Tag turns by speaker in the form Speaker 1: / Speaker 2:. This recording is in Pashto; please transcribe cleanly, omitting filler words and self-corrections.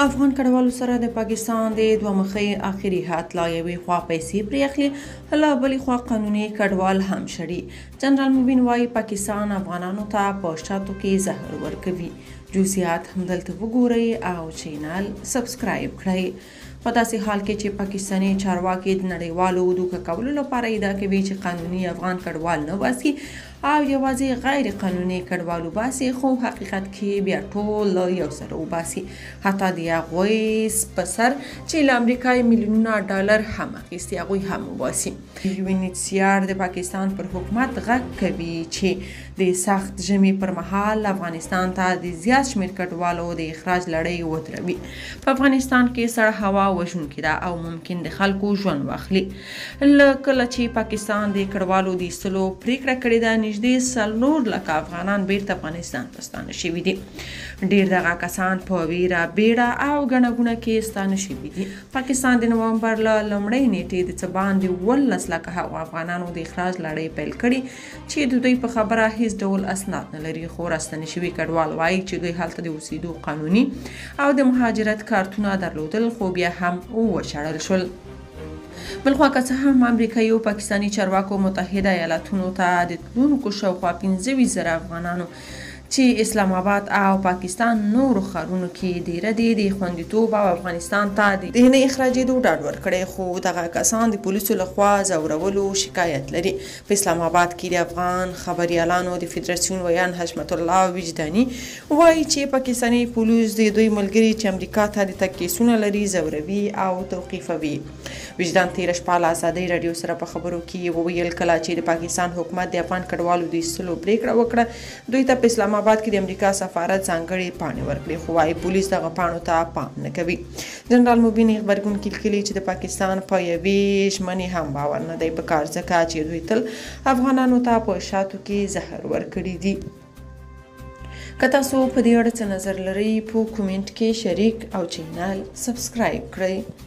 Speaker 1: افغان کډوالو سره د پاکستان د دوه مخې آخري حد لا یوې خوا پیسې پرې اخلي لا بلې خوا قانوني کډوال هم شړي. جنرال موبین وایي پاکستان افغانانو ته په شاتو کې زهر ورکوي. جزئیات همدلته وګورئ او چینل سبسکرایب کړئ. په داسې حال کې چې پاکستاني چارواکي د نړیوالو دوکه کولو لپاره ادعا کوي چې قانوني افغان کډوال نه باسي او یوازې غیر قانوني کډوال وباسي، خو حقیقت کې بیا ټول یو سره وباسي، حتی د هغوی په سر چې له امریکا میلیونونه ډالر هم اخیستي هغوی هم وباسي. UNHCR د پاکستان پر حکومت غږ کوي چې د سخت ژمي پر مهال افغانستان ته د زیات شمېر کډوالو د اخراج لړۍ ودروي. په افغانستان کې سړه هوا وژونکې ده او ممکن د خلکو ژوند واخلي. کله چې پاکستان د کډوالو د ایستلو پریکړه کړې ده، نږدې 4 لکه افغانان بیرته افغانستان ته ستانه شوي دي. ډېر دغه کسان په ویره بیړه او ګڼه ګوڼه کې ستانه شوي دي. پاکستان د نومبر له لومړۍ نیټې د څه باندې 11 لکه هغو افغانانو د اخراج لړۍ پیل کړي چې د دوی په خبره هیڅ ډول اسناد نه لري، خو راستنه شوي کډوال وایي چې دوی هلته د اوسېدو قانوني او د مهاجرت کارتونه درلودل، خو بیا هم وشړل شول. بلخوا که څه هم امریکایي او پاکستاني چارواکو متحده ایالاتونو ته د تلونکو شاوخوا 15,000 افغانانو چې اسلام آباد او پاکستان نورو ښارونو کې ډیره دي د خوندیتوب او افغانستان ته د نه اخراجېدو ډاډ ورکړی، خو دغه کسان د پولیسو لخوا ځورولو شکایت لري. په اسلام آباد کې د افغان خبریالانو د فدراسیون ویان حشمت الله وجداني وایي چې پاکستاني پولیس د دوی ملګري چې امریکا ته د تګ کیسونه لري ځوروي او توقیفوي. وجدان تېره شپه له ازادۍ راډیو سره په خبرو کې وویل کله چې د پاکستان حکومت د افغان کډوالو د ایستلو پریکړه وکړه، دوی ته په اسلام آباد کې د امریکا سفارت ځانګړې پاڼې ورکړې، خو وايي پولیس دغه پاڼو ته پام نه کوي. جنرال موبین غبرګون لیکلي چې د پاکستان په یوې ژمنې هم باور نه دی په کار، ځکه چې دوی تل افغانانو ته په شاتو کې زهر ورکړي دي. که تاسو په دې اړه څه نظر لرئ په کومنټ کې شریک او چینل سبسکرایب کړئ.